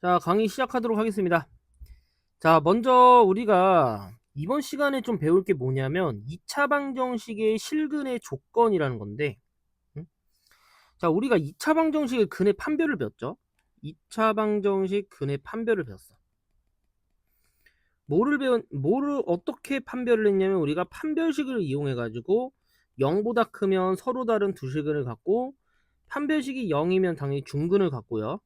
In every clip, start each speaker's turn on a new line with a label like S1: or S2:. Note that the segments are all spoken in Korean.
S1: 자, 강의 시작하도록 하겠습니다. 자, 먼저 우리가 이번 시간에 좀 배울 게 뭐냐면 2차 방정식의 실근의 조건이라는 건데, 음? 자, 우리가 2차 방정식의 근의 판별을 배웠죠. 2차 방정식 근의 판별을 배웠어. 뭐를 어떻게 판별을 했냐면, 우리가 판별식을 이용해 가지고 0보다 크면 서로 다른 두 실근을 갖고, 판별식이 0이면 당연히 중근을 갖고요.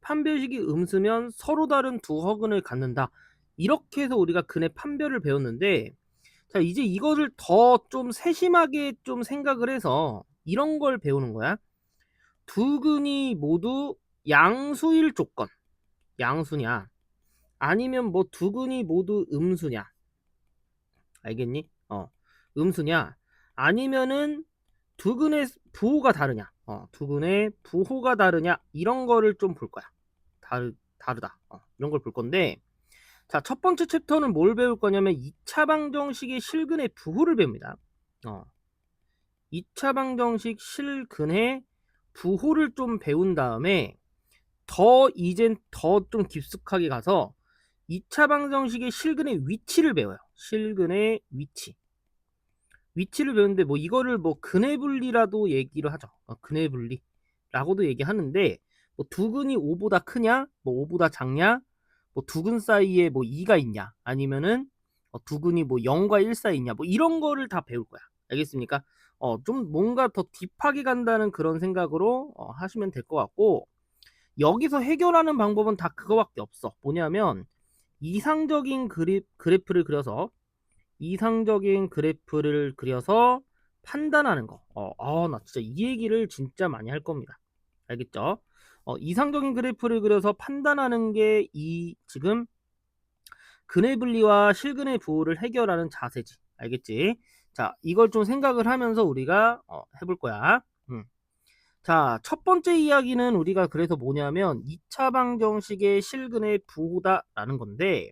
S1: 판별식이 음수면 서로 다른 두 허근을 갖는다. 이렇게 해서 우리가 근의 판별을 배웠는데, 자, 이제 이거를 더 좀 세심하게 좀 생각을 해서 이런 걸 배우는 거야. 두 근이 모두 양수일 조건. 양수냐? 아니면 뭐 두 근이 모두 음수냐? 알겠니? 음수냐? 아니면은 두 근의 부호가 다르냐? 두 근의 부호가 다르냐? 이런 거를 좀 볼 거야. 다르다. 이런 걸 볼 건데, 자, 첫 번째 챕터는 뭘 배울 거냐면 2차 방정식의 실근의 부호를 배웁니다. 2차 방정식 실근의 부호를 좀 배운 다음에 이젠 더 좀 깊숙하게 가서 2차 방정식의 실근의 위치를 배워요. 실근의 위치를 배우는데, 뭐 이거를 뭐 근의 분리라도 얘기를 하죠. 근의 분리라고도 얘기하는데, 뭐 두 근이 5보다 크냐, 뭐 5보다 작냐, 뭐 두 근 사이에 뭐 2가 있냐, 아니면은 두 근이 뭐 0과 1 사이에 있냐, 뭐 이런 거를 다 배울 거야. 알겠습니까? 좀 뭔가 더 딥하게 간다는 그런 생각으로 하시면 될 것 같고, 여기서 해결하는 방법은 다 그거밖에 없어. 뭐냐면 이상적인 그래프를 그려서 판단하는 거. 나 진짜 이 얘기를 진짜 많이 할 겁니다. 알겠죠? 이상적인 그래프를 그려서 판단하는 게 지금 근의 분리와 실근의 부호를 해결하는 자세지. 알겠지? 자, 이걸 좀 생각을 하면서 우리가 해볼 거야. 자, 첫 번째 이야기는 우리가 그래서 뭐냐면 2차 방정식의 실근의 부호다라는 건데,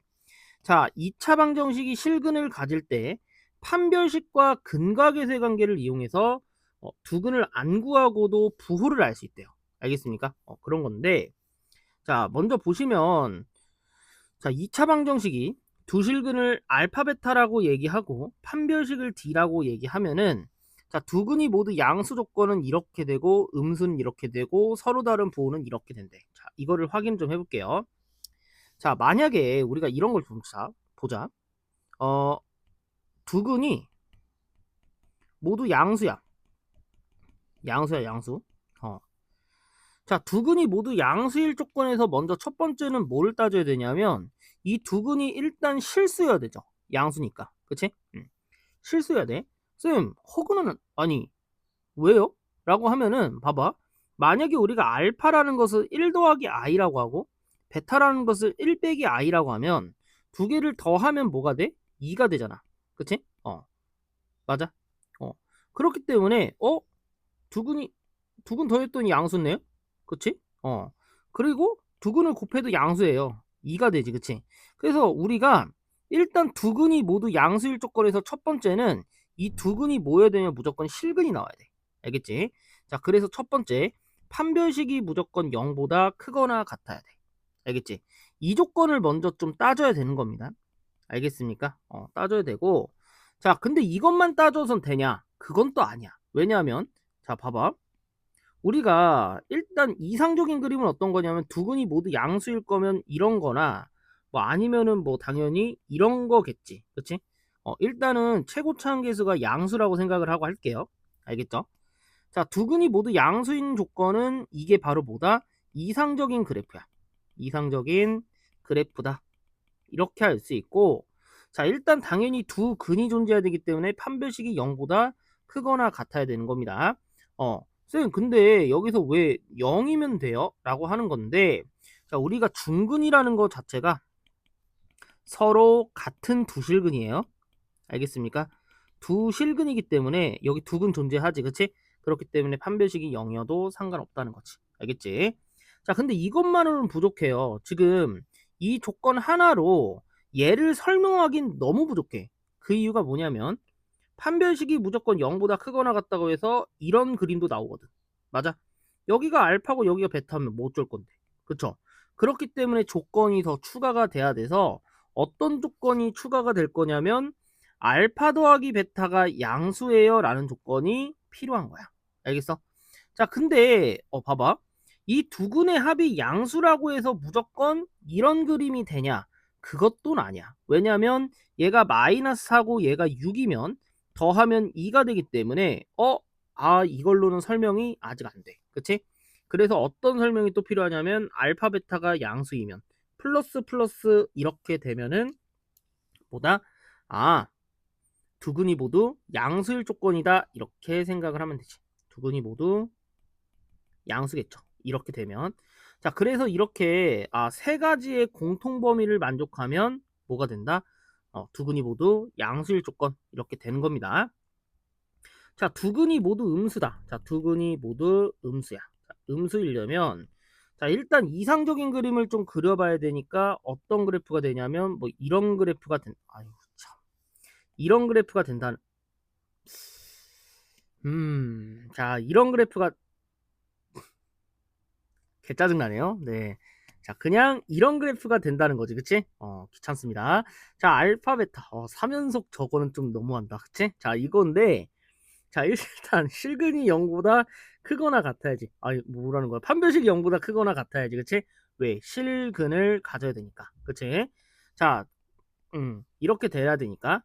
S1: 자, 2차 방정식이 실근을 가질 때 판별식과 근각의세 관계를 이용해서 두 근을 안 구하고도 부호를 알 수 있대요. 알겠습니까? 그런 건데, 자, 먼저 보시면, 자, 2차 방정식이 두 실근을 알파 베타라고 얘기하고 판별식을 D라고 얘기하면은, 자, 두 근이 모두 양수 조건은 이렇게 되고 음수는 이렇게 되고 서로 다른 부호는 이렇게 된대. 자, 이거를 확인 좀 해볼게요. 자, 만약에 우리가 이런 걸 보자. 어, 두 근이 모두 양수야. 양수. 어. 자, 두 근이 모두 양수일 조건에서 먼저 첫 번째는 뭐를 따져야 되냐면, 이 두 근이 일단 실수여야 되죠. 양수니까. 그치? 실수여야 돼. 쌤, 허근은, 아니, 왜요? 라고 하면은, 봐봐. 만약에 우리가 알파라는 것을 1 더하기 i라고 하고, 베타라는 것을 1 빼기 i라고 하면, 두 개를 더하면 뭐가 돼? 2가 되잖아. 그치? 맞아. 어. 그렇기 때문에 두근이 두근 더했더니 양수네요. 그치? 그리고 두근을 곱해도 양수예요. 2가 되지. 그치? 그래서 우리가 일단 두근이 모두 양수일 조건에서 첫 번째는 이 두근이 모여야 되면 무조건 실근이 나와야 돼. 알겠지? 자, 그래서 첫 번째 판별식이 무조건 0보다 크거나 같아야 돼. 알겠지? 이 조건을 먼저 좀 따져야 되는 겁니다. 알겠습니까? 따져야 되고, 자, 근데 이것만 따져선 되냐? 그건 또 아니야. 왜냐하면, 자, 봐봐. 우리가 일단 이상적인 그림은 어떤 거냐면 두 근이 모두 양수일 거면 이런 거나, 뭐 아니면은 뭐 당연히 이런 거겠지. 그치? 일단은 최고차항계수가 양수라고 생각을 하고 할게요. 알겠죠? 자, 두 근이 모두 양수인 조건은 이게 바로 뭐다? 이상적인 그래프야. 이상적인 그래프다. 이렇게 할 수 있고, 자, 일단 당연히 두 근이 존재해야 되기 때문에 판별식이 0보다 크거나 같아야 되는 겁니다. 쌤, 근데 여기서 왜 0이면 돼요? 라고 하는 건데, 자, 우리가 중근이라는 것 자체가 서로 같은 두 실근이에요. 알겠습니까? 두 실근이기 때문에 여기 두 근 존재하지, 그치? 그렇기 때문에 판별식이 0이어도 상관없다는 거지. 알겠지? 자, 근데 이것만으로는 부족해요. 지금 이 조건 하나로 얘를 설명하긴 너무 부족해. 그 이유가 뭐냐면 판별식이 무조건 0보다 크거나 같다고 해서 이런 그림도 나오거든. 맞아? 여기가 알파고 여기가 베타면 뭐 어쩔 건데. 그쵸? 그렇기 때문에 조건이 더 추가가 돼야 돼서 어떤 조건이 추가가 될 거냐면 알파 더하기 베타가 양수예요 라는 조건이 필요한 거야. 알겠어? 자, 근데 봐봐. 이 두 근의 합이 양수라고 해서 무조건 이런 그림이 되냐? 그것도 아니야. 왜냐면 얘가 마이너스 4고 얘가 6이면 더하면 2가 되기 때문에 이걸로는 설명이 아직 안 돼. 그치? 그래서 어떤 설명이 또 필요하냐면 알파 베타가 양수이면 플러스 플러스 이렇게 되면은 뭐다? 아, 두 근이 모두 양수일 조건이다. 이렇게 생각을 하면 되지. 두 근이 모두 양수겠죠. 이렇게 되면. 자, 그래서 이렇게 세 가지의 공통 범위를 만족하면 뭐가 된다? 두 근이 모두 양수일 조건 이렇게 되는 겁니다. 자, 두 근이 모두 음수다. 자, 두 근이 모두 음수야. 자, 음수이려면 자, 일단 이상적인 그림을 좀 그려봐야 되니까 어떤 그래프가 되냐면 뭐 이런 그래프가 아유 참. 이런 그래프가 된다는 자, 이런 그래프가 개 짜증나네요. 네. 자, 그냥 이런 그래프가 된다는 거지. 그치? 귀찮습니다. 자, 알파, 베타. 3연속 저거는 좀 너무한다. 그치? 자, 이건데, 자, 일단 실근이 0보다 크거나 같아야지. 아니, 뭐라는 거야? 판별식이 0보다 크거나 같아야지. 그치? 왜? 실근을 가져야 되니까. 그치? 자, 이렇게 돼야 되니까.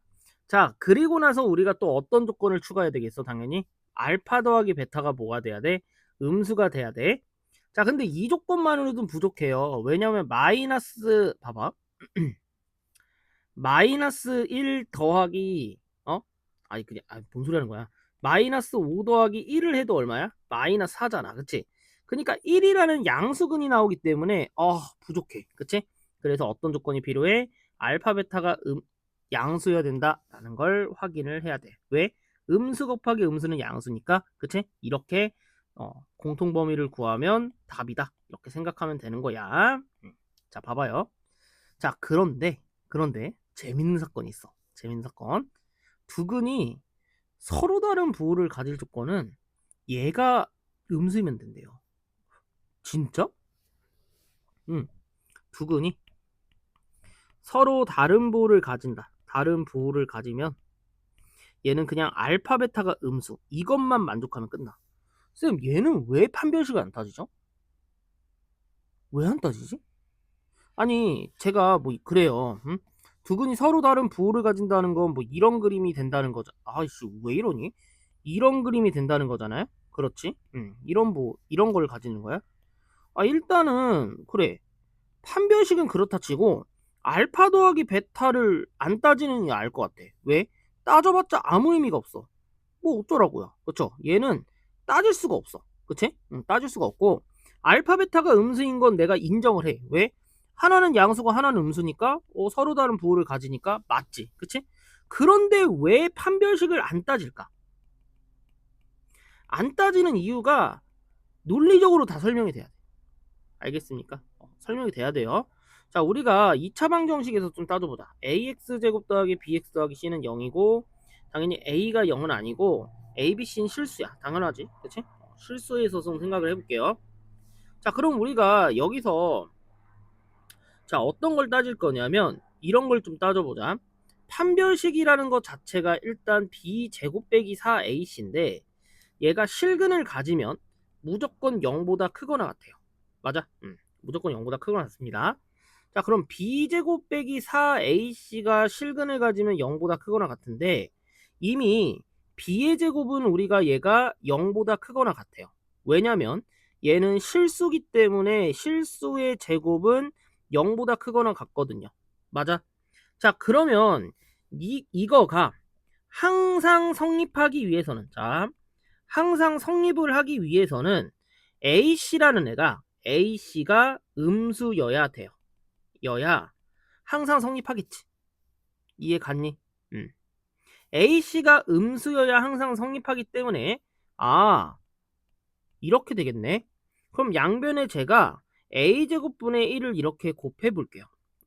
S1: 자, 그리고 나서 우리가 또 어떤 조건을 추가해야 되겠어? 당연히. 알파 더하기 베타가 뭐가 돼야 돼? 음수가 돼야 돼. 자, 근데 이 조건만으로도 부족해요. 왜냐면 봐봐. 마이너스 1 더하기 뭔 소리 하는 거야? 마이너스 5 더하기 1을 해도 얼마야? 마이너스 4잖아. 그치? 그러니까 1이라는 양수근이 나오기 때문에 부족해. 그치? 그래서 어떤 조건이 필요해? 알파 베타가 양수여야 된다라는 걸 확인을 해야 돼. 왜? 음수 곱하기 음수는 양수니까. 그치? 이렇게 공통 범위를 구하면 답이다. 이렇게 생각하면 되는 거야. 자, 봐봐요. 자, 그런데 재밌는 사건이 있어. 재밌는 사건. 두 근이 서로 다른 부호를 가질 조건은 얘가 음수이면 된대요. 진짜? 응. 두 근이 서로 다른 부호를 가진다. 다른 부호를 가지면 얘는 그냥 알파 베타가 음수. 이것만 만족하면 끝나. 쌤, 얘는 왜 판별식을 안 따지죠? 왜 안 따지지? 아니, 제가 뭐 그래요. 두 근이 서로 다른 부호를 가진다는 건 뭐 이런 그림이 된다는 거죠. 아이씨, 왜 이러니? 이런 그림이 된다는 거잖아요. 그렇지? 이런 걸 가지는 거야. 일단은 그래. 판별식은 그렇다 치고 알파 더하기 베타를 안 따지는 게 알 것 같아. 왜? 따져봤자 아무 의미가 없어. 뭐 어쩌라고요. 그쵸? 얘는 따질 수가 없어. 그치? 따질 수가 없고 알파 베타가 음수인 건 내가 인정을 해. 왜? 하나는 양수고 하나는 음수니까 서로 다른 부호를 가지니까 맞지. 그치? 그런데 왜 판별식을 안 따질까? 안 따지는 이유가 논리적으로 다 설명이 돼야 돼. 알겠습니까? 설명이 돼야 돼요. 자, 우리가 2차 방정식에서 좀 따져보자. ax제곱 더하기 bx 더하기 c는 0이고 당연히 a가 0은 아니고 a, b, c는 실수야. 당연하지. 그치? 실수에 있어서 생각을 해볼게요. 자, 그럼 우리가 여기서 자, 어떤 걸 따질 거냐면 이런 걸 좀 따져보자. 판별식이라는 것 자체가 일단 b제곱 빼기 4ac인데 얘가 실근을 가지면 무조건 0보다 크거나 같아요. 맞아? 무조건 0보다 크거나 같습니다. 자, 그럼 b제곱 빼기 4ac가 실근을 가지면 0보다 크거나 같은데 이미 b의 제곱은 우리가 얘가 0보다 크거나 같아요. 왜냐면 얘는 실수기 때문에 실수의 제곱은 0보다 크거나 같거든요. 맞아? 자, 그러면 이거가 항상 성립하기 위해서는 항상 성립을 하기 위해서는 A씨가 음수여야 돼요. 여야 항상 성립하겠지. 이해 갔니? A씨가 음수여야 항상 성립하기 때문에 이렇게 되겠네. 그럼 양변에 제가 A제곱분의 1을 이렇게 곱해 볼게요.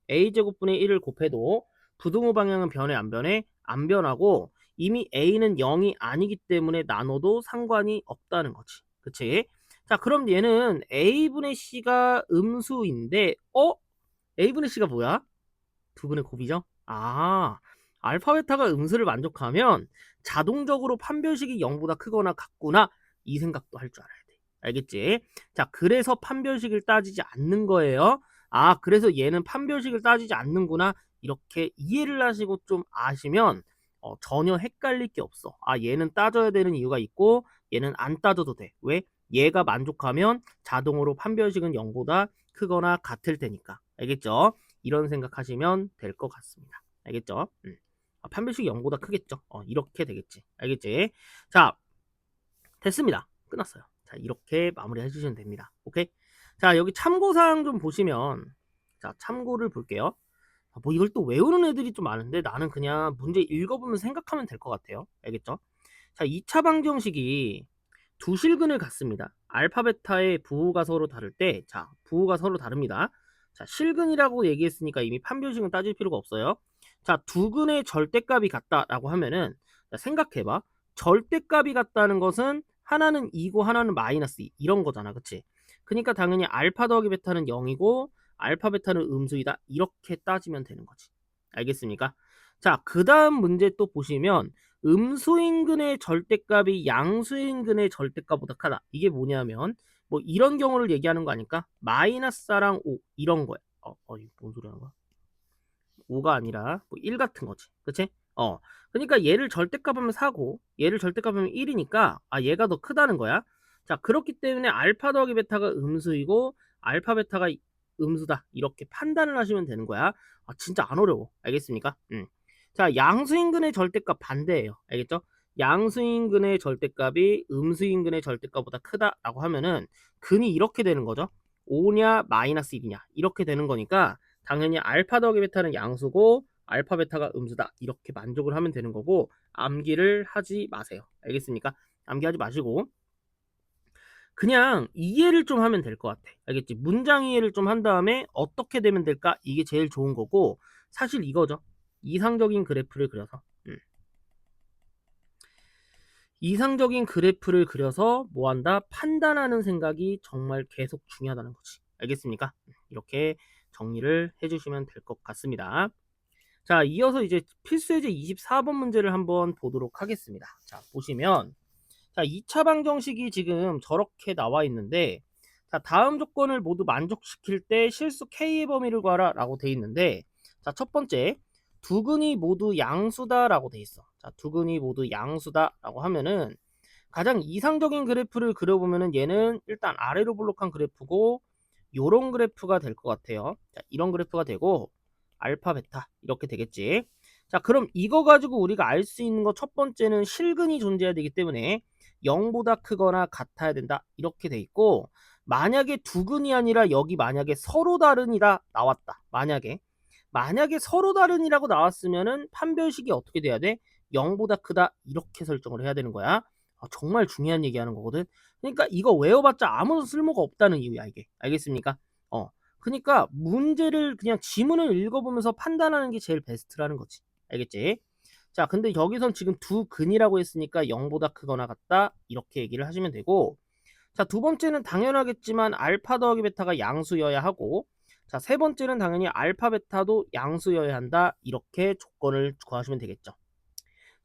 S1: A제곱분의 1을 곱해도 부등호 방향은 변해 안 변해? 안 변하고 이미 A는 0이 아니기 때문에 나눠도 상관이 없다는 거지. 그치? 자, 그럼 얘는 a분의 c가 음수인데 a분의 c가 뭐야? 두근의 곱이죠? 아, 알파 베타가 음수를 만족하면 자동적으로 판별식이 0보다 크거나 같구나, 이 생각도 할 줄 알아야 돼. 알겠지? 자, 그래서 판별식을 따지지 않는 거예요. 아, 그래서 얘는 판별식을 따지지 않는구나, 이렇게 이해를 하시고 좀 아시면 전혀 헷갈릴 게 없어. 아, 얘는 따져야 되는 이유가 있고 얘는 안 따져도 돼. 왜? 얘가 만족하면 자동으로 판별식은 0보다 크거나 같을 테니까. 알겠죠? 이런 생각하시면 될 것 같습니다. 알겠죠? 판별식이 0보다 크겠죠? 이렇게 되겠지. 알겠지? 자, 됐습니다. 끝났어요. 자, 이렇게 마무리 해주시면 됩니다. 오케이? 자, 여기 참고사항 좀 보시면, 자, 참고를 볼게요. 뭐 이걸 또 외우는 애들이 좀 많은데 나는 그냥 문제 읽어보면서 생각하면 될 것 같아요. 알겠죠? 자, 2차 방정식이 두 실근을 갖습니다. 알파 베타의 부호가 서로 다를 때, 자, 부호가 서로 다릅니다. 자, 실근이라고 얘기했으니까 이미 판별식은 따질 필요가 없어요. 자, 두 근의 절대값이 같다라고 하면은, 자, 생각해봐. 절대값이 같다는 것은 하나는 2고 하나는 마이너스 2 이런 거잖아, 그치? 그러니까 당연히 알파 더하기 베타는 0이고 알파 베타는 음수이다, 이렇게 따지면 되는 거지. 알겠습니까? 자, 그 다음 문제 또 보시면 음수인근의 절대값이 양수인근의 절대값보다 크다. 이게 뭐냐면 뭐 이런 경우를 얘기하는 거 아닐까? 마이너스 4랑 5 이런 거야. 이거 뭔 소리 하는 거야? 5가 아니라 뭐 1 같은 거지. 그치? 그러니까 얘를 절대값하면 4고 얘를 절대값하면 1이니까 얘가 더 크다는 거야. 자, 그렇기 때문에 알파 더하기 베타가 음수이고 알파 베타가 음수다, 이렇게 판단을 하시면 되는 거야. 진짜 안 어려워. 알겠습니까? 자, 양수인근의 절대값 반대예요. 알겠죠? 양수인근의 절대값이 음수인근의 절대값보다 크다라고 하면은 근이 이렇게 되는 거죠. 5냐 마이너스 1이냐 이렇게 되는 거니까 당연히 알파 더하기 베타는 양수고 알파 베타가 음수다, 이렇게 만족을 하면 되는 거고 암기를 하지 마세요. 알겠습니까? 암기하지 마시고 그냥 이해를 좀 하면 될 것 같아. 알겠지? 문장 이해를 좀 한 다음에 어떻게 되면 될까? 이게 제일 좋은 거고 사실 이거죠. 이상적인 그래프를 그려서 이상적인 그래프를 그려서 뭐한다? 판단하는 생각이 정말 계속 중요하다는 거지. 알겠습니까? 이렇게 정리를 해주시면 될 것 같습니다. 자, 이어서 이제 필수예제 24번 문제를 한번 보도록 하겠습니다. 자, 보시면 자, 2차 방정식이 지금 저렇게 나와 있는데, 자, 다음 조건을 모두 만족시킬 때 실수 K의 범위를 구하라 라고 돼 있는데, 자, 첫 번째, 두 근이 모두 양수다 라고 돼 있어. 자, 두 근이 모두 양수다 라고 하면은 가장 이상적인 그래프를 그려보면은 얘는 일단 아래로 볼록한 그래프고 요런 그래프가 될 것 같아요. 자, 이런 그래프가 되고 알파 베타 이렇게 되겠지. 자, 그럼 이거 가지고 우리가 알 수 있는 거 첫 번째는 실근이 존재해야 되기 때문에 0보다 크거나 같아야 된다, 이렇게 돼 있고, 만약에 두 근이 아니라 여기 만약에 서로 다른이다 나왔다. 만약에 서로 다른이라고 나왔으면은 판별식이 어떻게 돼야 돼? 0보다 크다, 이렇게 설정을 해야 되는 거야. 정말 중요한 얘기하는 거거든. 그러니까 이거 외워봤자 아무 쓸모가 없다는 이유야, 이게. 알겠습니까? 그러니까 문제를 그냥 지문을 읽어보면서 판단하는 게 제일 베스트라는 거지. 알겠지? 자, 근데 여기선 지금 두 근이라고 했으니까 0보다 크거나 같다, 이렇게 얘기를 하시면 되고, 자, 두 번째는 당연하겠지만 알파 더하기 베타가 양수여야 하고, 자, 세 번째는 당연히 알파 베타도 양수여야 한다, 이렇게 조건을 구하시면 되겠죠.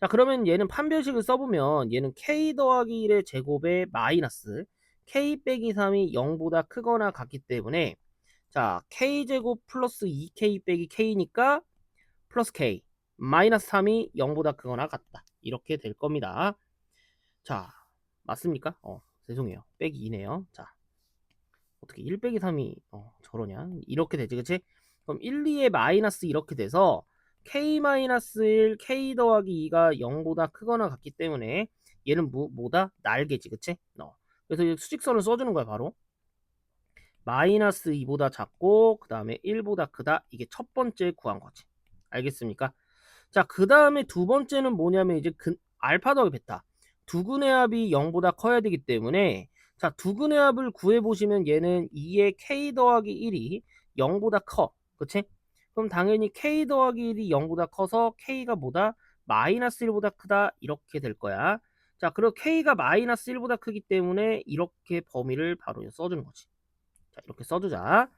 S1: 자, 그러면 얘는 판별식을 써보면 얘는 k 더하기 1의 제곱에 마이너스 k 빼기 3이 0보다 크거나 같기 때문에, 자, k제곱 플러스 2k 빼기 k니까 플러스 k 마이너스 3이 0보다 크거나 같다, 이렇게 될 겁니다. 자, 맞습니까? 죄송해요. 빼기 2네요. 자, 어떻게 1 빼기 3이 저러냐? 이렇게 되지, 그치? 그럼 1, 2에 마이너스 이렇게 돼서 k-1 k 더하기 2가 0보다 크거나 같기 때문에 얘는 뭐다? 날개지, 그치? 그래서 수직선을 써주는 거야, 바로. 마이너스 2보다 작고 그 다음에 1보다 크다, 이게 첫 번째 구한 거지. 알겠습니까? 자, 그 다음에 두 번째는 뭐냐면 이제 알파 더하기 베타 두 근의 합이 0보다 커야 되기 때문에, 자, 두 근의 합을 구해보시면 얘는 2의 k 더하기 1이 0보다 커, 그치? 그럼 당연히 k 더하기 1이 0보다 커서 k가 뭐다? 마이너스 1보다 크다, 이렇게 될 거야. 자, 그리고 K가 마이너스 1보다 크기 때문에 이렇게 범위를 바로 써주는 거지. 자, 이렇게 써주자.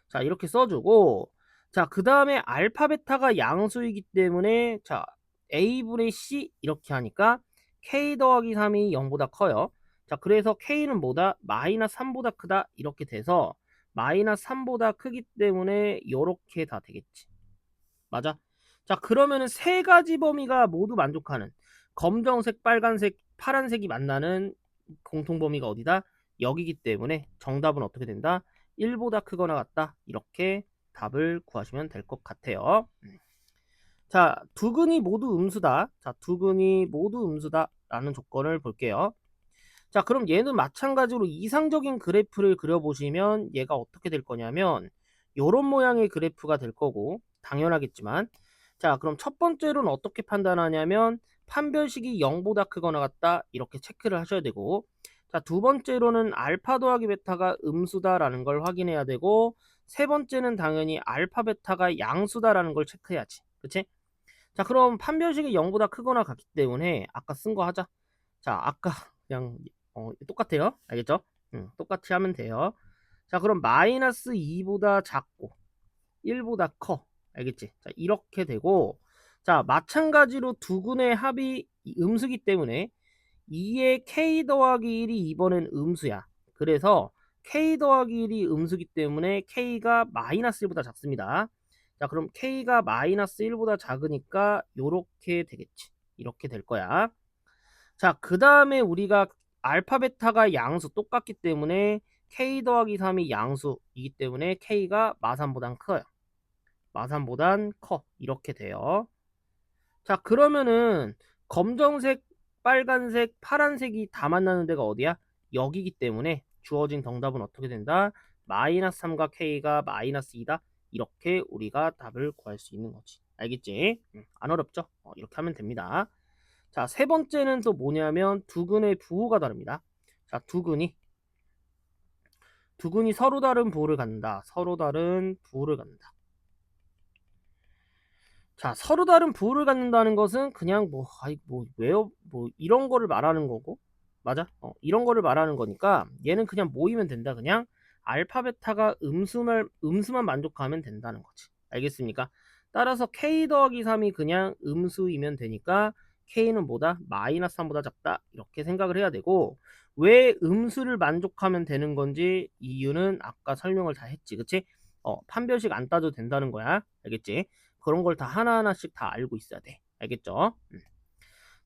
S1: 자, 이렇게 써주고, 자, 그 다음에 알파, 베타가 양수이기 때문에, 자, A분의 C 이렇게 하니까 K 더하기 3이 0보다 커요. 자, 그래서 K는 뭐다? 마이너스 3보다 크다. 이렇게 돼서 마이너스 3보다 크기 때문에 이렇게 다 되겠지. 맞아? 자, 그러면은 세 가지 범위가 모두 만족하는 검정색, 빨간색, 파란색이 만나는 공통 범위가 어디다? 여기기 때문에 정답은 어떻게 된다? 1보다 크거나 같다. 이렇게 답을 구하시면 될 것 같아요. 자, 두 근이 모두 음수다. 자, 두 근이 모두 음수다. 라는 조건을 볼게요. 자, 그럼 얘는 마찬가지로 이상적인 그래프를 그려보시면 얘가 어떻게 될 거냐면 요런 모양의 그래프가 될 거고 당연하겠지만, 자, 그럼 첫 번째로는 어떻게 판단하냐면 판별식이 0보다 크거나 같다 이렇게 체크를 하셔야 되고, 자, 두 번째로는 알파 더하기 베타가 음수다라는 걸 확인해야 되고, 세 번째는 당연히 알파 베타가 양수다라는 걸 체크해야지. 그치? 자, 그럼 판별식이 0보다 크거나 같기 때문에 아까 쓴 거 하자. 자, 아까 그냥 똑같아요. 알겠죠? 똑같이 하면 돼요. 자, 그럼 마이너스 2보다 작고 1보다 커. 알겠지? 자, 이렇게 되고, 자, 마찬가지로 두 근의 합이 음수기 때문에 2의 K 더하기 1이 이번엔 음수야. 그래서 K 더하기 1이 음수기 때문에 K가 마이너스 1보다 작습니다. 자, 그럼 K가 마이너스 1보다 작으니까 요렇게 되겠지. 이렇게 될 거야. 자, 그 다음에 우리가 알파, 베타가 양수 똑같기 때문에 K 더하기 3이 양수이기 때문에 K가 마3보단 커요. 마3보단 커. 이렇게 돼요. 자, 그러면은 검정색, 빨간색, 파란색이 다 만나는 데가 어디야? 여기기 때문에 주어진 정답은 어떻게 된다? 마이너스 3과 K가 마이너스 2다. 이렇게 우리가 답을 구할 수 있는 거지. 알겠지? 안 어렵죠? 이렇게 하면 됩니다. 자, 세 번째는 또 뭐냐면 두근의 부호가 다릅니다. 자, 두근이 서로 다른 부호를 갖는다. 서로 다른 부호를 갖는다. 자, 서로 다른 부호를 갖는다는 것은 그냥 왜요? 이런 거를 말하는 거고. 맞아? 이런 거를 말하는 거니까 얘는 그냥 모이면 된다. 그냥 알파, 베타가 음수만 만족하면 된다는 거지. 알겠습니까? 따라서 K 더하기 3이 그냥 음수이면 되니까 K는 뭐다? 마이너스 3보다 작다. 이렇게 생각을 해야 되고, 왜 음수를 만족하면 되는 건지 이유는 아까 설명을 다 했지. 그치? 판별식 안 따져도 된다는 거야. 알겠지? 그런 걸 다 하나하나씩 다 알고 있어야 돼. 알겠죠?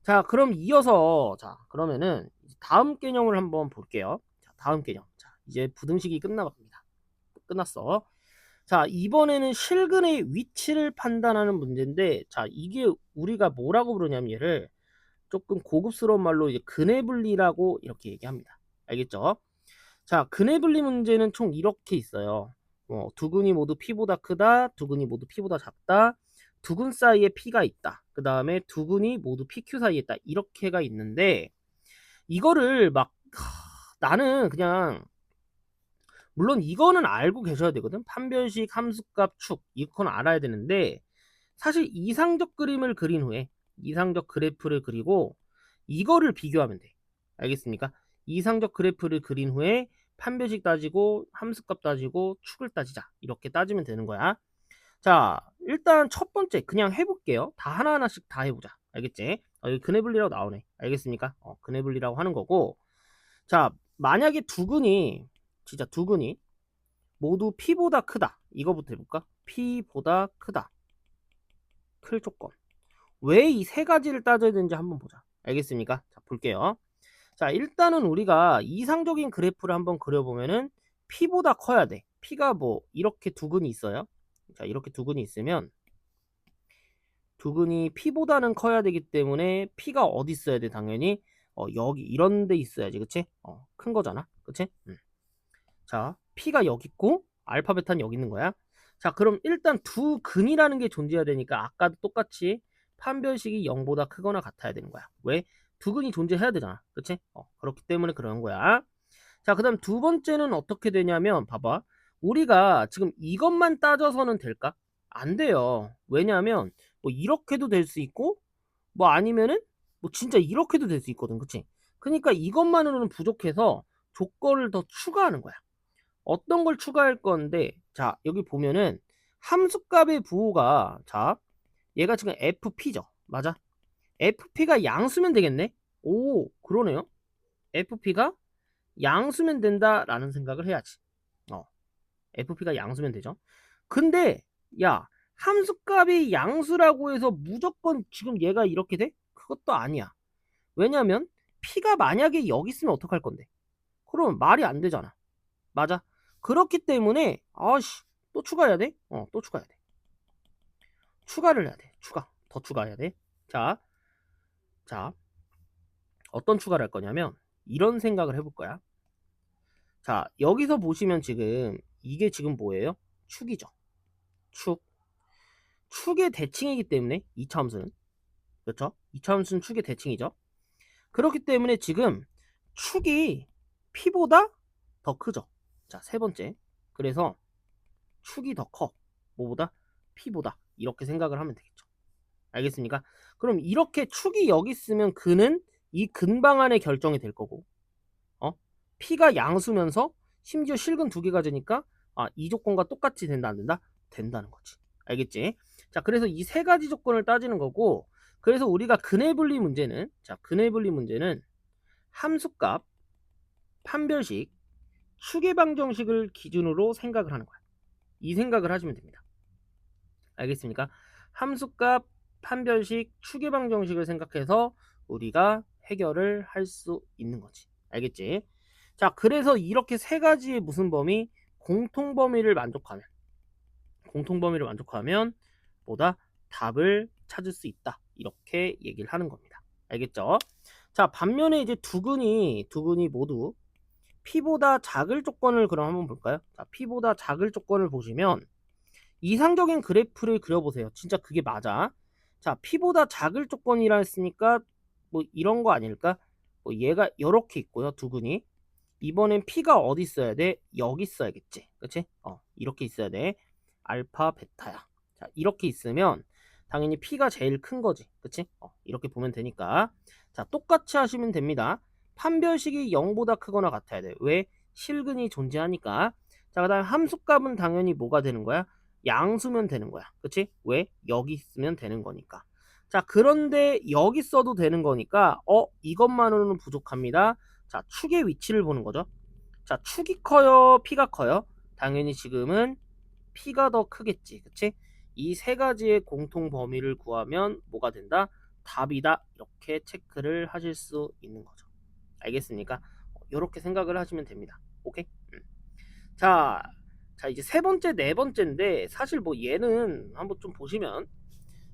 S1: 자, 그럼 이어서, 자, 그러면은 다음 개념을 한번 볼게요. 자, 다음 개념. 자, 이제 부등식이 끝나갑니다. 끝났어. 자, 이번에는 실근의 위치를 판단하는 문제인데, 자, 이게 우리가 뭐라고 부르냐면 얘를 조금 고급스러운 말로 이제 근해 분리라고 이렇게 얘기합니다. 알겠죠? 자, 근해 분리 문제는 총 이렇게 있어요. 두 근이 모두 P보다 크다. 두 근이 모두 P보다 작다. 두 근 사이에 P가 있다. 그 다음에 두 근이 모두 PQ 사이에 있다. 이렇게가 있는데 이거를 나는 그냥 물론 이거는 알고 계셔야 되거든. 판별식, 함수값, 축 이건 알아야 되는데 사실 이상적 그림을 그린 후에 이상적 그래프를 그리고 이거를 비교하면 돼. 알겠습니까? 이상적 그래프를 그린 후에 판별식 따지고 함수값 따지고 축을 따지자. 이렇게 따지면 되는 거야. 자, 일단 첫 번째 그냥 해볼게요. 다 하나하나씩 다 해보자. 알겠지? 여기 근해분리라고 나오네. 알겠습니까? 근해분리라고 하는 거고. 자, 만약에 진짜 두 근이 모두 P보다 크다. 이거부터 해볼까? P보다 크다. 클 조건. 왜 이 세 가지를 따져야 되는지 한번 보자. 알겠습니까? 자, 볼게요. 자, 일단은 우리가 이상적인 그래프를 한번 그려보면은 P보다 커야 돼. P가 이렇게 두 근이 있어요. 자, 이렇게 두 근이 있으면 두 근이 P보다는 커야 되기 때문에 P가 어디 있어야 돼? 당연히 여기 이런 데 있어야지. 그치? 큰 거잖아. 그치? 자, P가 여기 있고 알파, 베타는 여기 있는 거야. 자, 그럼 일단 두 근이라는 게 존재해야 되니까 아까도 똑같이 판별식이 0보다 크거나 같아야 되는 거야. 왜? 두 근이 존재해야 되잖아. 그치? 그렇기 때문에 그런 거야. 자, 그 다음 두 번째는 어떻게 되냐면 봐봐. 우리가 지금 이것만 따져서는 될까? 안 돼요. 왜냐하면 이렇게도 될 수 있고 아니면은 진짜 이렇게도 될 수 있거든. 그치? 그러니까 이것만으로는 부족해서 조건을 더 추가하는 거야. 어떤 걸 추가할 건데, 자, 여기 보면은 함수값의 부호가, 자, 얘가 지금 FP죠. 맞아? FP가 양수면 되겠네? 오, 그러네요. FP가 양수면 된다라는 생각을 해야지. FP가 양수면 되죠. 근데 야, 함수값이 양수라고 해서 무조건 지금 얘가 이렇게 돼? 그것도 아니야. 왜냐면 P가 만약에 여기 있으면 어떡할 건데? 그럼 말이 안 되잖아. 맞아. 그렇기 때문에 아씨, 또 추가해야 돼? 또 추가해야 돼. 추가를 해야 돼. 더 추가해야 돼. 자, 자, 어떤 추가를 할 거냐면 이런 생각을 해볼 거야. 자, 여기서 보시면 지금 이게 지금 뭐예요? 축이죠. 축. 축의 대칭이기 때문에 2차 함수는, 그렇죠? 2차 함수는 축의 대칭이죠. 그렇기 때문에 지금 축이 P보다 더 크죠. 자, 세 번째. 그래서 축이 더 커. 뭐보다? P보다. 이렇게 생각을 하면 되겠죠. 알겠습니까? 그럼 이렇게 축이 여기 있으면 근은 이 근방 안에 결정이 될 거고, P가 양수면서 심지어 실근 두 개가 되니까 이 조건과 똑같이 된다 안 된다? 된다는 거지. 알겠지? 자, 그래서 이 세 가지 조건을 따지는 거고, 그래서 우리가 근의 분리 문제는, 자, 근의 분리 문제는 함수값, 판별식, 축의 방정식을 기준으로 생각을 하는 거야. 이 생각을 하시면 됩니다. 알겠습니까? 함수값, 판별식, 축의 방정식을 생각해서 우리가 해결을 할 수 있는 거지. 알겠지? 자, 그래서 이렇게 세 가지의 무슨 범위? 공통범위를 만족하면 뭐다? 답을 찾을 수 있다. 이렇게 얘기를 하는 겁니다. 알겠죠? 자, 반면에 이제 두 근이 모두 P보다 작을 조건을 그럼 한번 볼까요? 자, P보다 작을 조건을 보시면 이상적인 그래프를 그려보세요. 진짜 그게 맞아. 자, P보다 작을 조건이라 했으니까 뭐 이런 거 아닐까? 뭐 얘가 이렇게 있고요. 두 근이. 이번엔 P가 어디 있어야 돼? 여기 있어야겠지. 그치? 이렇게 있어야 돼. 알파, 베타야. 자, 이렇게 있으면 당연히 P가 제일 큰 거지. 그치? 이렇게 보면 되니까. 자, 똑같이 하시면 됩니다. 판별식이 0보다 크거나 같아야 돼. 왜? 실근이 존재하니까. 자, 그 다음에 함수값은 당연히 뭐가 되는 거야? 양수면 되는 거야. 그치? 왜? 여기 있으면 되는 거니까. 자, 그런데 여기 써도 되는 거니까 이것만으로는 부족합니다. 자, 축의 위치를 보는 거죠. 자, 축이 커요? P가 커요? 당연히 지금은 P가 더 크겠지. 그치? 이 세 가지의 공통 범위를 구하면 뭐가 된다? 답이다. 이렇게 체크를 하실 수 있는 거죠. 알겠습니까? 이렇게 생각을 하시면 됩니다. 오케이? 자, 이제 세 번째, 네 번째인데 사실 뭐 얘는 한번 좀 보시면,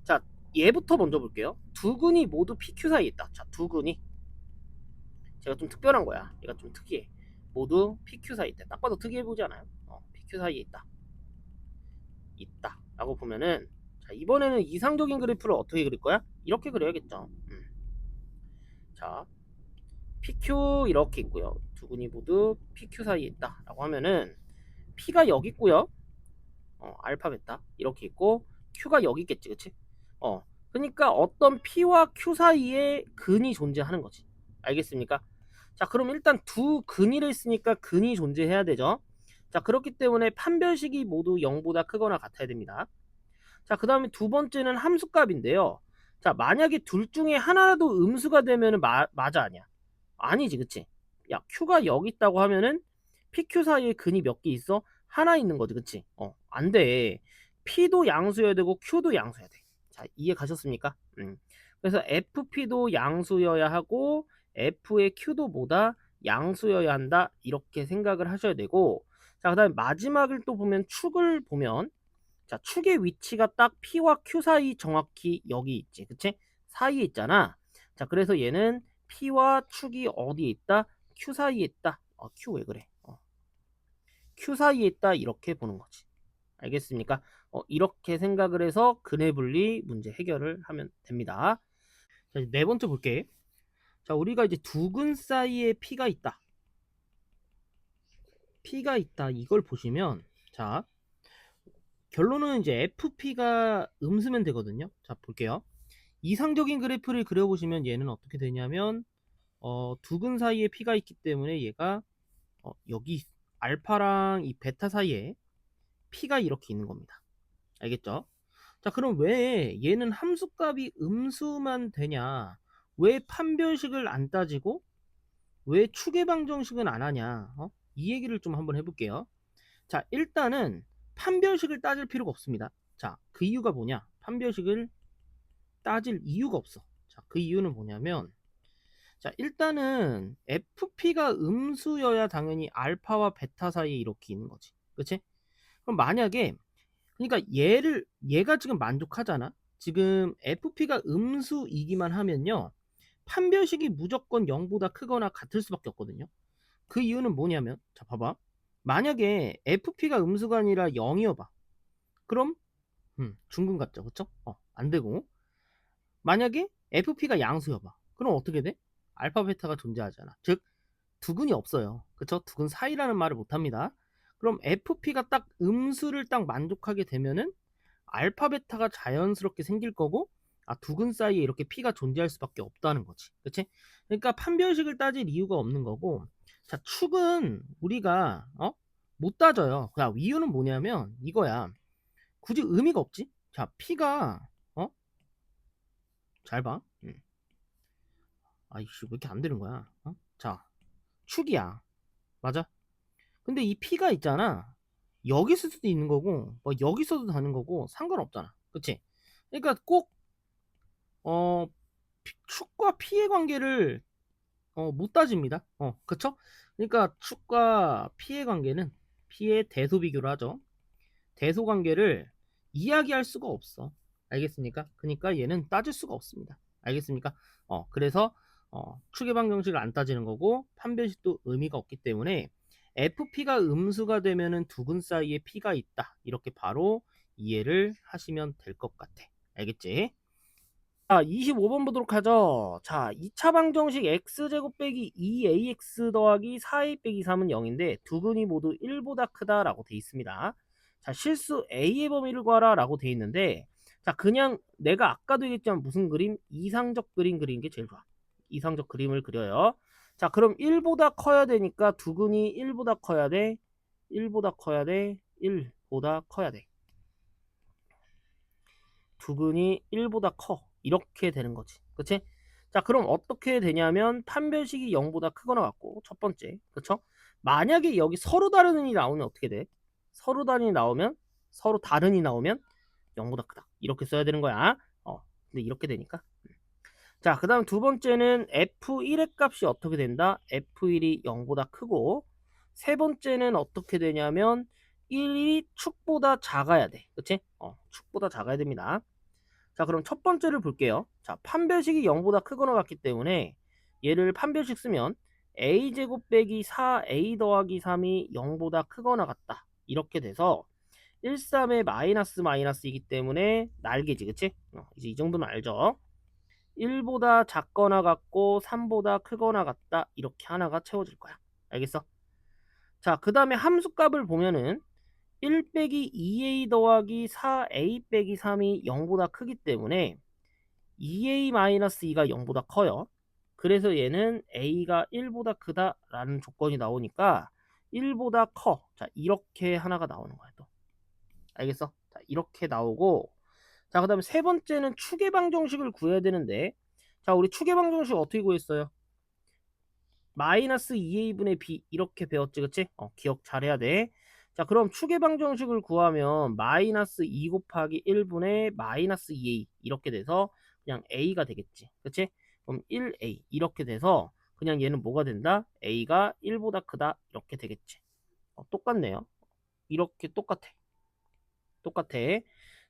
S1: 자, 얘부터 먼저 볼게요. 두 근이 모두 PQ 사이에 있다. 자, 두 근이 제가 좀 특별한 거야. 얘가 좀 특이해. 모두 PQ 사이에 있다. 딱 봐도 특이해 보이지 않아요? PQ 사이에 있다 라고 보면은, 자, 이번에는 이상적인 그래프를 어떻게 그릴 거야? 이렇게 그려야겠죠. 자, PQ 이렇게 있고요. 두 근이 모두 PQ 사이에 있다 라고 하면은 P가 여기 있고요. 알파 베타 이렇게 있고 Q가 여기 있겠지. 그치? 그러니까 어떤 P와 Q 사이에 근이 존재하는 거지. 알겠습니까? 자, 그럼 일단 두 근이를 쓰니까 근이 존재해야 되죠. 자, 그렇기 때문에 판별식이 모두 0보다 크거나 같아야 됩니다. 자, 그 다음에 두 번째는 함수값인데요. 자, 만약에 둘 중에 하나라도 음수가 되면은 맞아 아니야? 아니지, 그치? 야, Q가 여기 있다고 하면은 PQ 사이에 근이 몇 개 있어? 하나 있는 거지, 그치? 안 돼. P도 양수여야 되고 Q도 양수여야 돼. 자, 이해 가셨습니까? 그래서 FP도 양수여야 하고 F의 Q도 뭐다? 양수여야 한다. 이렇게 생각을 하셔야 되고, 자, 그 다음에 마지막을 또 보면 축을 보면, 자, 축의 위치가 딱 P와 Q 사이 정확히 여기 있지. 그치? 사이에 있잖아. 자, 그래서 얘는 P와 축이 어디에 있다? Q 사이에 있다. Q 왜 그래? Q 사이에 있다. 이렇게 보는 거지. 알겠습니까? 이렇게 생각을 해서 근의 분리 문제 해결을 하면 됩니다. 자, 이제 네 번째 볼게. 자, 우리가 이제 두 근 사이에 P가 있다. P가 있다. 이걸 보시면, 자, 결론은 이제 FP가 음수면 되거든요. 자, 볼게요. 이상적인 그래프를 그려보시면 얘는 어떻게 되냐면 두근 사이에 P가 있기 때문에 얘가 여기 알파랑 이 베타 사이에 P가 이렇게 있는 겁니다. 알겠죠? 자, 그럼 왜 얘는 함수값이 음수만 되냐? 왜 판별식을 안 따지고 왜 추계방정식은 안 하냐? 이 얘기를 좀 한번 해볼게요. 자, 일단은 판별식을 따질 필요가 없습니다. 자, 그 이유가 뭐냐? 판별식을 따질 이유가 없어. 자, 그 이유는 뭐냐면, 자, 일단은 FP가 음수여야 당연히 알파와 베타 사이에 이렇게 있는 거지. 그치? 그럼 만약에, 그러니까 얘가 지금 만족하잖아? 지금 FP가 음수이기만 하면요. 판별식이 무조건 0보다 크거나 같을 수밖에 없거든요. 그 이유는 뭐냐면, 자, 봐봐. 만약에 FP가 음수가 아니라 0이어봐. 그럼, 중근 같죠? 그쵸? 안 되고. 만약에 FP가 양수여봐. 그럼 어떻게 돼? 알파, 베타가 존재하잖아. 즉, 두근이 없어요. 그쵸? 두근 사이라는 말을 못 합니다. 그럼 FP가 딱 음수를 딱 만족하게 되면은 알파, 베타가 자연스럽게 생길 거고, 두근 사이에 이렇게 P가 존재할 수밖에 없다는 거지. 그치? 그러니까 판별식을 따질 이유가 없는 거고, 자, 축은 우리가, 못 따져요. 그냥 이유는 뭐냐면, 이거야. 굳이 의미가 없지? 자, P가, 잘 봐. 아이씨, 왜 이렇게 안 되는 거야? 자, 축이야. 맞아? 근데 이 P가 있잖아. 여기 있을 수도 있는 거고, 뭐 여기 있어도 되는 거고, 상관없잖아. 그치? 그러니까 꼭, 어, 축과 P의 관계를, 못 따집니다. 그쵸? 그러니까 축과 P의 관계는 P의 대소 비교를 하죠. 대소 관계를 이야기할 수가 없어. 알겠습니까? 그러니까 얘는 따질 수가 없습니다. 알겠습니까? 그래서 추계방 정식을 안 따지는 거고 판별식도 의미가 없기 때문에 FP가 음수가 되면은 두근 사이에 P가 있다. 이렇게 바로 이해를 하시면 될 것 같아. 알겠지? 자, 25번 보도록 하죠. 자, 2차 방정식 x제곱 빼기 2ax 더하기 4a 빼기 3은 0인데 두근이 모두 1보다 크다라고 돼 있습니다. 자, 실수 a의 범위를 구하라 라고 돼 있는데 자, 그냥 내가 아까도 얘기했지만 무슨 그림? 이상적 그림 그리는 게 제일 좋아. 이상적 그림을 그려요. 자, 그럼 1보다 커야 되니까 두근이 1보다 커야 돼. 1보다 커야 돼. 1보다 커야 돼. 두근이 1보다 커. 이렇게 되는 거지. 그치? 자, 그럼 어떻게 되냐면 판별식이 0보다 크거나 같고 첫 번째. 그쵸? 만약에 여기 서로 다른 이 나오면 어떻게 돼? 서로 다른이 나오면 0보다 크다. 이렇게 써야 되는 거야. 근데 이렇게 되니까. 자, 그 다음 두 번째는 F1의 값이 어떻게 된다? F1이 0보다 크고 세 번째는 어떻게 되냐면 1이 축보다 작아야 돼. 그치? 축보다 작아야 됩니다. 자, 그럼 첫 번째를 볼게요. 자, 판별식이 0보다 크거나 같기 때문에 얘를 판별식 쓰면 a제곱 빼기 4a 더하기 3이 0보다 크거나 같다. 이렇게 돼서 1, 3의 마이너스 마이너스이기 때문에 날개지. 그치? 이제 이 정도는 알죠? 1보다 작거나 같고 3보다 크거나 같다. 이렇게 하나가 채워질 거야. 알겠어? 자, 그 다음에 함수값을 보면은 1 빼기 2a 더하기 4a 빼기 3이 0보다 크기 때문에 2a-2가 0보다 커요. 그래서 얘는 a가 1보다 크다라는 조건이 나오니까 1보다 커. 자, 이렇게 하나가 나오는 거야, 또. 알겠어? 자, 이렇게 나오고 자, 그다음에 세 번째는 추계방정식을 구해야 되는데 자, 우리 추계방정식 어떻게 구했어요? 마이너스 2a분의 b 이렇게 배웠지, 그치? 기억 잘해야 돼. 자, 그럼 추계방정식을 구하면 마이너스 2 곱하기 1분의 마이너스 2a 이렇게 돼서 그냥 a가 되겠지, 그치? 그럼 1a 이렇게 돼서 그냥 얘는 뭐가 된다? a가 1보다 크다 이렇게 되겠지. 똑같네요. 이렇게 똑같아.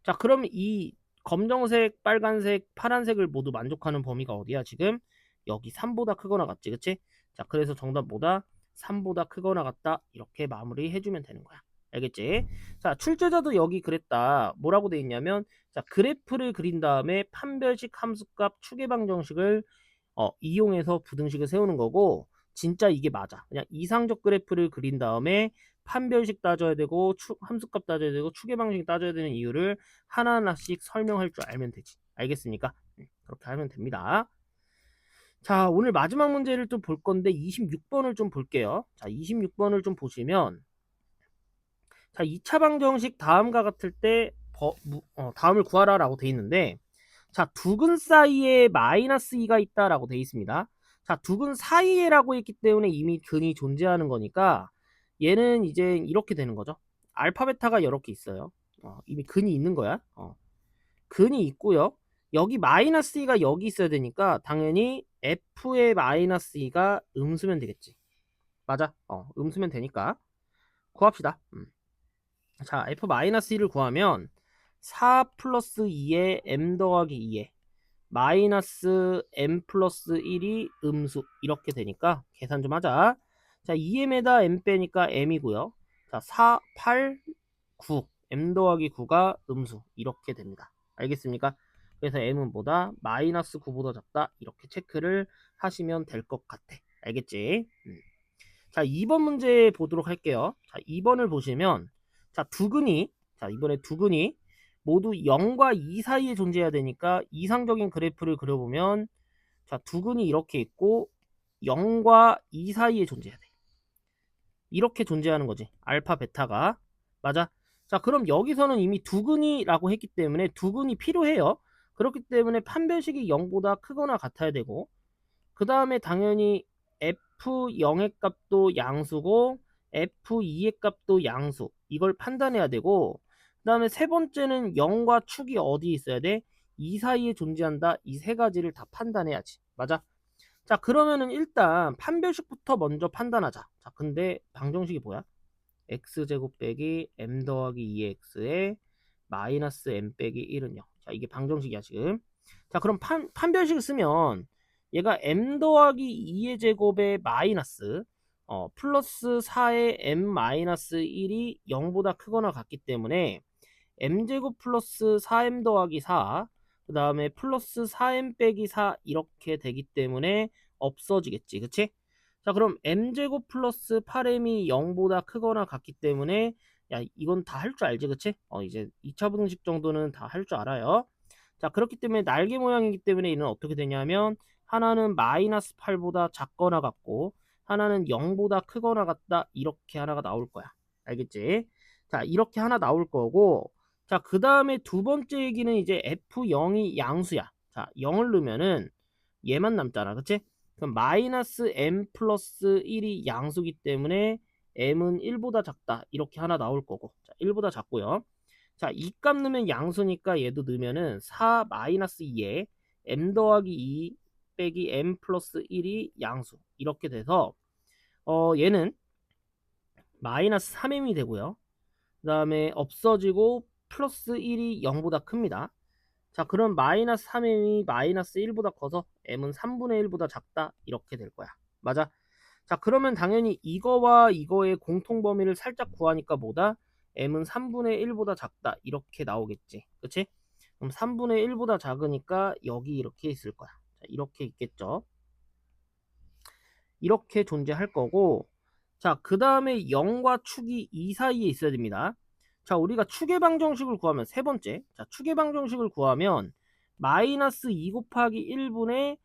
S1: 자, 그럼 이 검정색, 빨간색, 파란색을 모두 만족하는 범위가 어디야 지금? 여기 3보다 크거나 같지, 그치? 자, 그래서 정답 보다 3보다 크거나 같다. 이렇게 마무리 해주면 되는 거야. 알겠지? 자, 출제자도 여기 그랬다. 뭐라고 돼 있냐면, 자, 그래프를 그린 다음에 판별식 함수값 추계방정식을 이용해서 부등식을 세우는 거고, 진짜 이게 맞아. 그냥 이상적 그래프를 그린 다음에 판별식 따져야 되고 함수값 따져야 되고 추계방식 따져야 되는 이유를 하나하나씩 설명할 줄 알면 되지. 알겠습니까? 그렇게 하면 됩니다. 자, 오늘 마지막 문제를 좀 볼 건데 26번을 좀 볼게요. 자, 26번을 좀 보시면 자, 2차 방정식 다음과 같을 때 다음을 구하라라고 돼 있는데 자, 두근 사이에 마이너스 2가 있다라고 돼 있습니다. 자, 두근 사이에라고 했기 때문에 이미 근이 존재하는 거니까 얘는 이제 이렇게 되는 거죠. 알파 베타가 이렇게 있어요. 이미 근이 있는 거야. 근이 있고요. 여기 마이너스 2가 여기 있어야 되니까 당연히 f의 마이너스 2가 음수면 되겠지. 맞아. 음수면 되니까 구합시다. 자, f-1을 구하면 4 플러스 2에 m 더하기 2에 마이너스 m 플러스 1이 음수 이렇게 되니까 계산 좀 하자. 자, 2m에다 m 빼니까 m이고요. 자, 4, 8, 9 m 더하기 9가 음수 이렇게 됩니다. 알겠습니까? 그래서 m은 보다 마이너스 9보다 작다 이렇게 체크를 하시면 될 것 같아. 알겠지? 자, 2번 문제 보도록 할게요. 자, 2번을 보시면 자, 이번에 두근이 모두 0과 2 사이에 존재해야 되니까 이상적인 그래프를 그려보면 자, 두근이 이렇게 있고 0과 2 사이에 존재해야 돼. 이렇게 존재하는 거지. 알파 베타가. 맞아? 자, 그럼 여기서는 이미 두근이라고 했기 때문에 두근이 필요해요. 그렇기 때문에 판별식이 0보다 크거나 같아야 되고 그 다음에 당연히 F0의 값도 양수고 F2의 값도 양수 이걸 판단해야 되고 그 다음에 세 번째는 0과 축이 어디 있어야 돼? 이 사이에 존재한다. 이 세 가지를 다 판단해야지. 맞아? 자, 그러면은 일단 판별식부터 먼저 판단하자. 자, 근데 방정식이 뭐야? x제곱 빼기 m 더하기 2x에 마이너스 m 빼기 1은 0. 자, 이게 방정식이야 지금. 자, 그럼 판별식을 쓰면 얘가 m 더하기 2의 제곱에 마이너스 플러스 4의 m 마이너스 1이 0보다 크거나 같기 때문에 m제곱 플러스 4m 더하기 4, 그 다음에 플러스 4m 빼기 4 이렇게 되기 때문에 없어지겠지. 그치? 자, 그럼 m제곱 플러스 8m이 0보다 크거나 같기 때문에 야, 이건 다 할 줄 알지. 그치? 이제 2차 분식 정도는 다 할 줄 알아요. 자, 그렇기 때문에 날개 모양이기 때문에 이는 어떻게 되냐면 하나는 마이너스 8보다 작거나 같고 하나는 0보다 크거나 같다. 이렇게 하나가 나올 거야. 알겠지? 자, 이렇게 하나 나올 거고 자, 그 다음에 두 번째 얘기는 이제 F0이 양수야. 자, 0을 넣으면은 얘만 남잖아. 그치? 그럼 마이너스 m 플러스 1이 양수기 때문에 m은 1보다 작다. 이렇게 하나 나올 거고. 자, 1보다 작고요. 자, 이 값 넣으면 양수니까 얘도 넣으면은 4 마이너스 2에 m 더하기 2 빼기 m 플러스 1이 양수. 이렇게 돼서 얘는 마이너스 3m이 되고요. 그 다음에 없어지고 플러스 1이 0보다 큽니다. 자, 그럼 마이너스 3m이 마이너스 1보다 커서 m은 3분의 1보다 작다 이렇게 될 거야. 맞아? 자, 그러면 당연히 이거와 이거의 공통 범위를 살짝 구하니까 뭐다? m은 3분의 1보다 작다 이렇게 나오겠지. 그치? 그럼 3분의 1보다 작으니까 여기 이렇게 있을 거야. 자, 이렇게 있겠죠. 이렇게 존재할 거고 자, 그 다음에 0과 축이 이 사이에 있어야 됩니다. 자, 우리가 축의 방정식을 구하면 세 번째. 자, 축의 방정식을 구하면 마이너스 2 곱하기 1분의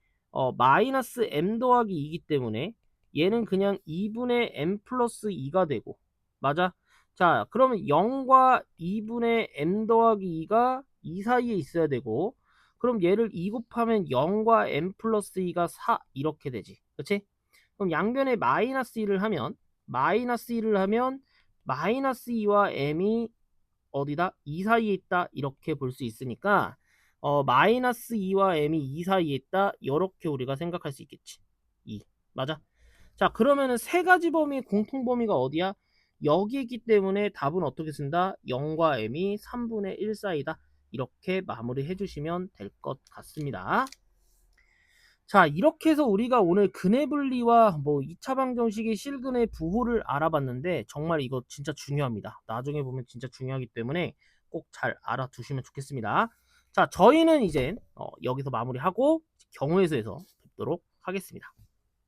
S1: 마이너스 m 더하기 2이기 때문에 얘는 그냥 2분의 m 플러스 2가 되고 맞아? 자, 그러면 0과 2분의 m 더하기 2가 이 사이에 있어야 되고 그럼 얘를 2 곱하면 0과 m 플러스 2가 4 이렇게 되지. 그치? 그럼 양변에 마이너스 1을 하면 마이너스 2와 m이 어디다? 2 사이에 있다 이렇게 볼 수 있으니까 마이너스 2와 m이 2 사이에 있다 이렇게 우리가 생각할 수 있겠지. 2 맞아? 자, 그러면은 세 가지 범위의 공통 범위가 어디야? 여기 있기 때문에 답은 어떻게 쓴다? 0과 m이 3분의 1 사이다 이렇게 마무리해 주시면 될 것 같습니다. 자, 이렇게 해서 우리가 오늘 근해 분리와 뭐 2차 방정식의 실근의 부호를 알아봤는데 정말 이거 진짜 중요합니다. 나중에 보면 진짜 중요하기 때문에 꼭 잘 알아두시면 좋겠습니다. 자, 저희는 이제 여기서 마무리하고 경우의 수에서 뵙도록 하겠습니다.